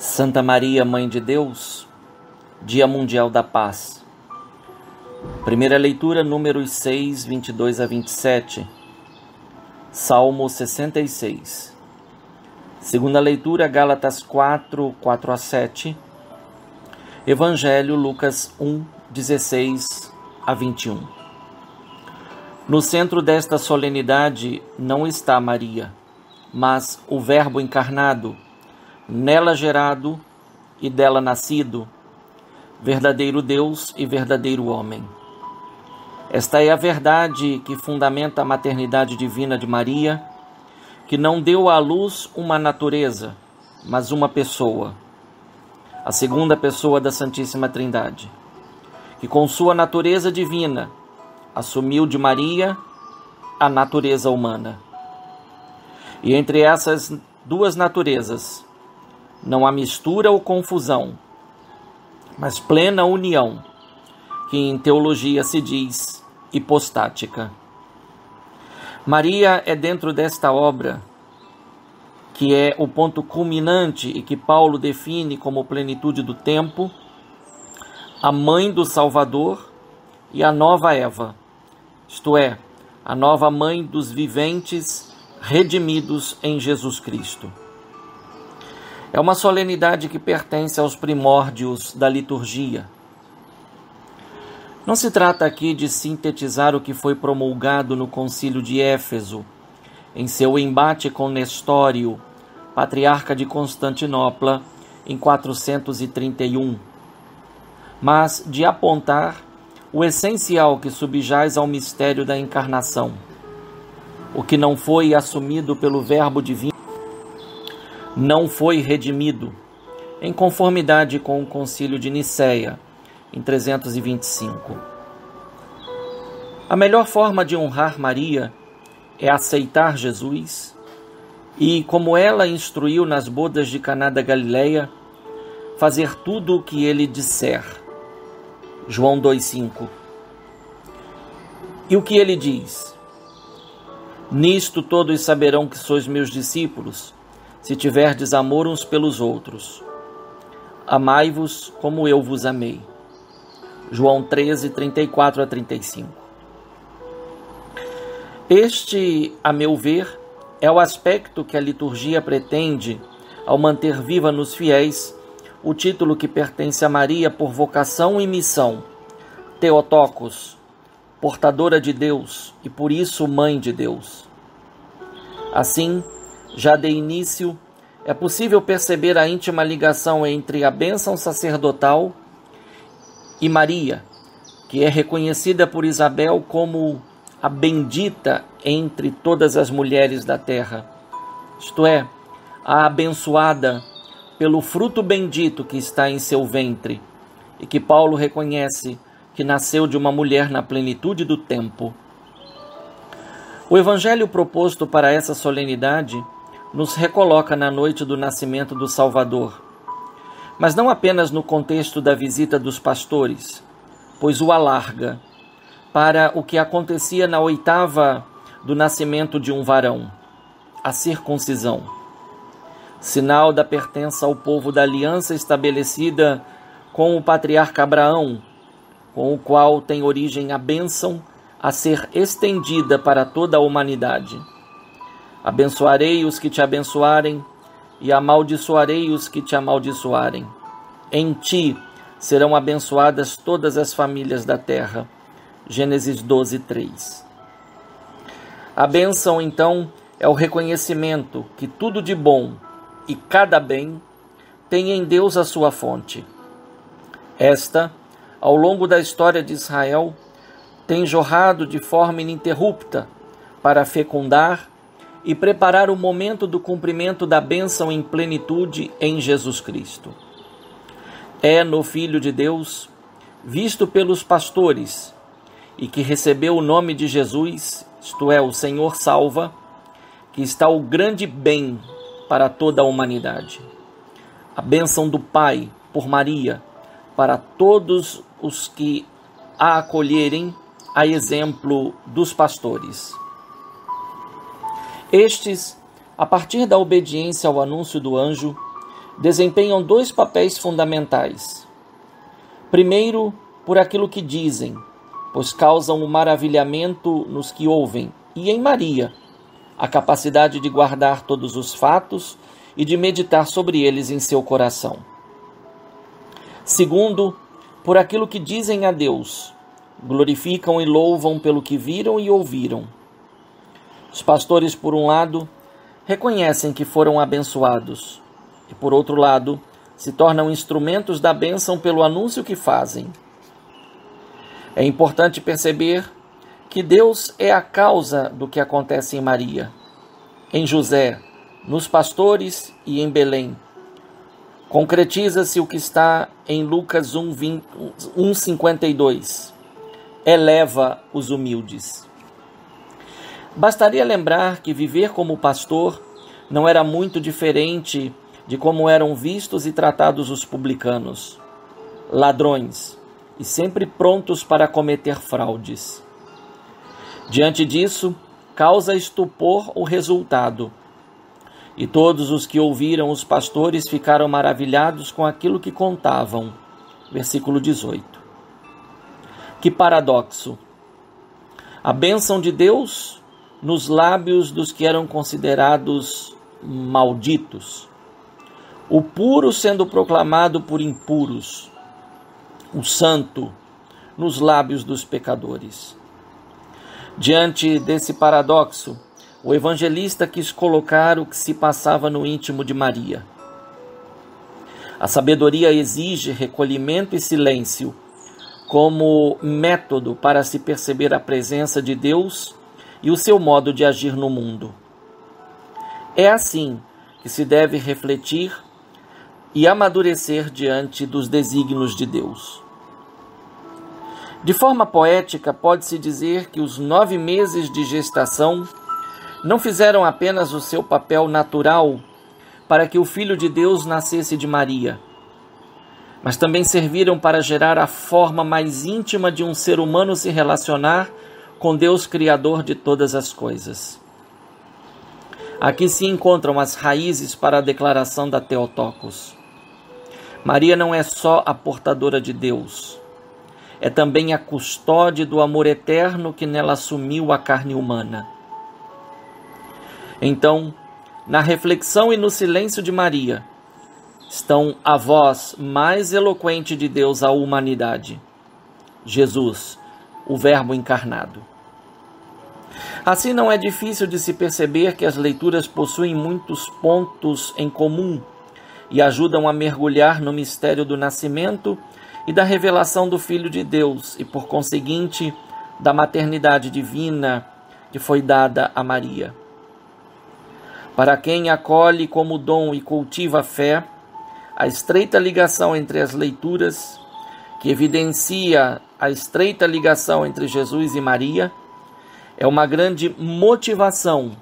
Santa Maria, Mãe de Deus, Dia Mundial da Paz. Primeira leitura, números 6, 22 a 27. Salmo 66. Segunda leitura, Gálatas 4, 4 a 7. Evangelho, Lucas 1, 16 a 21. No centro desta solenidade não está Maria, mas o Verbo encarnado, nela gerado e dela nascido, verdadeiro Deus e verdadeiro homem. Esta é a verdade que fundamenta a maternidade divina de Maria, que não deu à luz uma natureza, mas uma pessoa, a segunda pessoa da Santíssima Trindade, que com sua natureza divina assumiu de Maria a natureza humana. E entre essas duas naturezas não há mistura ou confusão, mas plena união, que em teologia se diz hipostática. Maria é dentro desta obra, que é o ponto culminante e que Paulo define como plenitude do tempo, a mãe do Salvador e a nova Eva, isto é, a nova mãe dos viventes redimidos em Jesus Cristo. É uma solenidade que pertence aos primórdios da liturgia. Não se trata aqui de sintetizar o que foi promulgado no Concílio de Éfeso, em seu embate com Nestório, patriarca de Constantinopla, em 431, mas de apontar o essencial que subjaz ao mistério da encarnação, o que não foi assumido pelo Verbo divino, não foi redimido, em conformidade com o Concílio de Nicéia, em 325. A melhor forma de honrar Maria é aceitar Jesus e, como ela instruiu nas bodas de Caná da Galileia, fazer tudo o que ele disser. João 2,5. E o que ele diz? Nisto todos saberão que sois meus discípulos, se tiverdes amor uns pelos outros. Amai-vos como eu vos amei. João 13, 34 a 35. Este, a meu ver, é o aspecto que a liturgia pretende ao manter viva nos fiéis o título que pertence a Maria por vocação e missão, Theotokos, portadora de Deus e por isso mãe de Deus. Assim, já de início, é possível perceber a íntima ligação entre a bênção sacerdotal e Maria, que é reconhecida por Isabel como a bendita entre todas as mulheres da terra, isto é, a abençoada pelo fruto bendito que está em seu ventre e que Paulo reconhece que nasceu de uma mulher na plenitude do tempo. O evangelho proposto para essa solenidade nos recoloca na noite do nascimento do Salvador, mas não apenas no contexto da visita dos pastores, pois o alarga para o que acontecia na oitava do nascimento de um varão, a circuncisão, sinal da pertença ao povo da aliança estabelecida com o patriarca Abraão, com o qual tem origem a bênção a ser estendida para toda a humanidade. Abençoarei os que te abençoarem, e amaldiçoarei os que te amaldiçoarem. Em ti serão abençoadas todas as famílias da terra. Gênesis 12, 3. A bênção, então, é o reconhecimento que tudo de bom e cada bem tem em Deus a sua fonte. Esta, ao longo da história de Israel, tem jorrado de forma ininterrupta para fecundar e preparar o momento do cumprimento da bênção em plenitude em Jesus Cristo. É no Filho de Deus, visto pelos pastores, e que recebeu o nome de Jesus, isto é, o Senhor salva, que está o grande bem para toda a humanidade. A bênção do Pai, por Maria, para todos os que a acolherem, a exemplo dos pastores. Estes, a partir da obediência ao anúncio do anjo, desempenham dois papéis fundamentais. Primeiro, por aquilo que dizem, pois causam um maravilhamento nos que ouvem, e em Maria, a capacidade de guardar todos os fatos e de meditar sobre eles em seu coração. Segundo, por aquilo que dizem a Deus, glorificam e louvam pelo que viram e ouviram. Os pastores, por um lado, reconhecem que foram abençoados, e por outro lado, se tornam instrumentos da bênção pelo anúncio que fazem. É importante perceber que Deus é a causa do que acontece em Maria, em José, nos pastores e em Belém. Concretiza-se o que está em Lucas 1:52. Eleva os humildes. Bastaria lembrar que viver como pastor não era muito diferente de como eram vistos e tratados os publicanos, ladrões e sempre prontos para cometer fraudes. Diante disso, causa estupor o resultado, e todos os que ouviram os pastores ficaram maravilhados com aquilo que contavam. Versículo 18. Que paradoxo! A bênção de Deus nos lábios dos que eram considerados malditos, o puro sendo proclamado por impuros, o santo nos lábios dos pecadores. Diante desse paradoxo, o evangelista quis colocar o que se passava no íntimo de Maria. A sabedoria exige recolhimento e silêncio como método para se perceber a presença de Deus e o seu modo de agir no mundo. É assim que se deve refletir e amadurecer diante dos desígnios de Deus. De forma poética, pode-se dizer que os 9 meses de gestação não fizeram apenas o seu papel natural para que o Filho de Deus nascesse de Maria, mas também serviram para gerar a forma mais íntima de um ser humano se relacionar com Deus Criador de todas as coisas. Aqui se encontram as raízes para a declaração da Theotokos. Maria não é só a portadora de Deus, é também a custódia do amor eterno que nela assumiu a carne humana. Então, na reflexão e no silêncio de Maria, estão a voz mais eloquente de Deus à humanidade, Jesus, o Verbo encarnado. Assim, não é difícil de se perceber que as leituras possuem muitos pontos em comum e ajudam a mergulhar no mistério do nascimento e da revelação do Filho de Deus e, por conseguinte, da maternidade divina que foi dada a Maria. Para quem acolhe como dom e cultiva a fé, a estreita ligação entre as leituras, que evidencia a estreita ligação entre Jesus e Maria, é uma grande motivação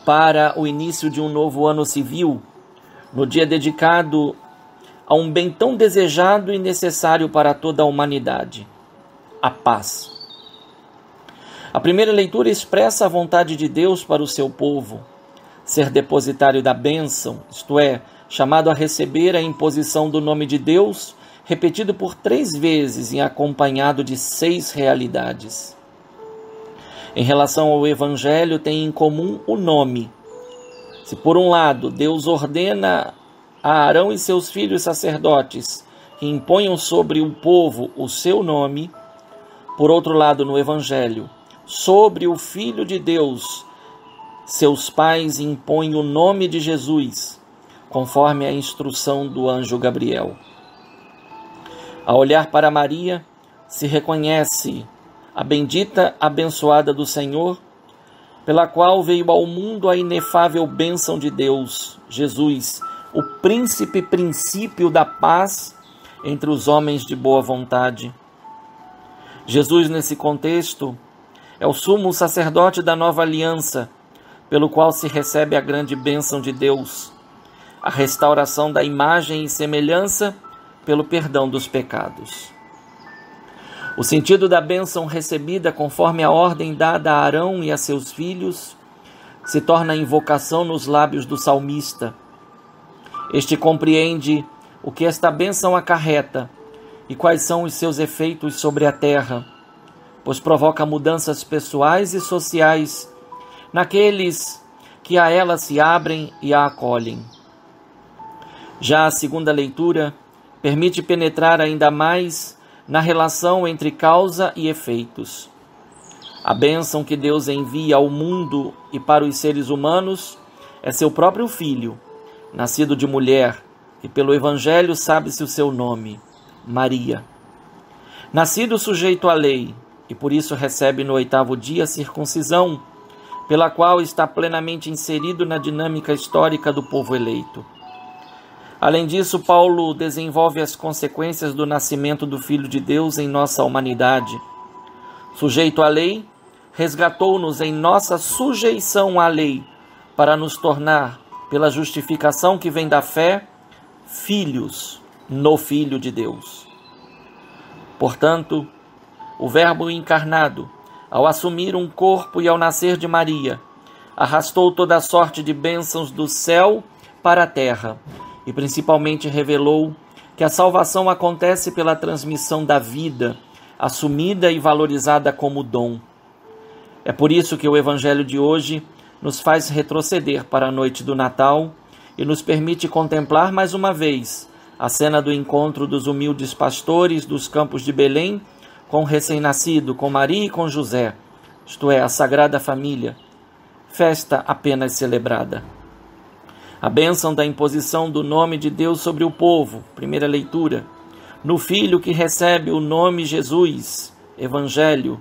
para o início de um novo ano civil, no dia dedicado a um bem tão desejado e necessário para toda a humanidade, a paz. A primeira leitura expressa a vontade de Deus para o seu povo, ser depositário da bênção, isto é, chamado a receber a imposição do nome de Deus, repetido por 3 vezes e acompanhado de 6 realidades. Em relação ao Evangelho, tem em comum o nome. Se por um lado Deus ordena a Arão e seus filhos sacerdotes que imponham sobre o povo o seu nome, por outro lado, no Evangelho, sobre o Filho de Deus, seus pais impõem o nome de Jesus, conforme a instrução do anjo Gabriel. Ao olhar para Maria, se reconhece a bendita abençoada do Senhor, pela qual veio ao mundo a inefável bênção de Deus, Jesus, o princípio da paz entre os homens de boa vontade. Jesus, nesse contexto, é o sumo sacerdote da nova aliança, pelo qual se recebe a grande bênção de Deus, a restauração da imagem e semelhança pelo perdão dos pecados. O sentido da bênção recebida conforme a ordem dada a Arão e a seus filhos se torna invocação nos lábios do salmista. Este compreende o que esta bênção acarreta e quais são os seus efeitos sobre a terra, pois provoca mudanças pessoais e sociais naqueles que a ela se abrem e a acolhem. Já a segunda leitura permite penetrar ainda mais na relação entre causa e efeitos. A bênção que Deus envia ao mundo e para os seres humanos é seu próprio Filho, nascido de mulher, que pelo Evangelho sabe-se o seu nome, Maria. Nascido sujeito à lei, e por isso recebe no 8º dia a circuncisão, pela qual está plenamente inserido na dinâmica histórica do povo eleito. Além disso, Paulo desenvolve as consequências do nascimento do Filho de Deus em nossa humanidade. Sujeito à lei, resgatou-nos em nossa sujeição à lei, para nos tornar, pela justificação que vem da fé, filhos no Filho de Deus. Portanto, o Verbo encarnado, ao assumir um corpo e ao nascer de Maria, arrastou toda a sorte de bênçãos do céu para a terra e principalmente revelou que a salvação acontece pela transmissão da vida, assumida e valorizada como dom. É por isso que o Evangelho de hoje nos faz retroceder para a noite do Natal e nos permite contemplar mais uma vez a cena do encontro dos humildes pastores dos campos de Belém com o recém-nascido, com Maria e com José, isto é, a Sagrada Família, festa apenas celebrada. A bênção da imposição do nome de Deus sobre o povo, primeira leitura, no Filho que recebe o nome Jesus, Evangelho,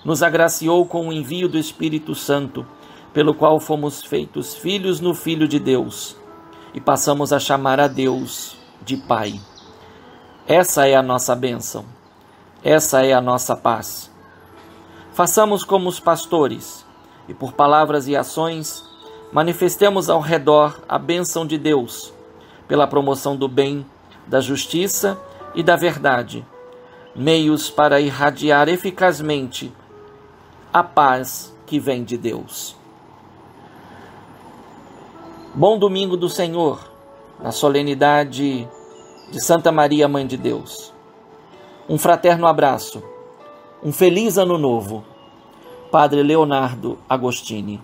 nos agraciou com o envio do Espírito Santo, pelo qual fomos feitos filhos no Filho de Deus, e passamos a chamar a Deus de Pai. Essa é a nossa bênção, essa é a nossa paz. Façamos como os pastores, e por palavras e ações, manifestemos ao redor a bênção de Deus, pela promoção do bem, da justiça e da verdade, meios para irradiar eficazmente a paz que vem de Deus. Bom domingo do Senhor, na solenidade de Santa Maria, Mãe de Deus. Um fraterno abraço, um feliz ano novo. Padre Leonardo Agostini.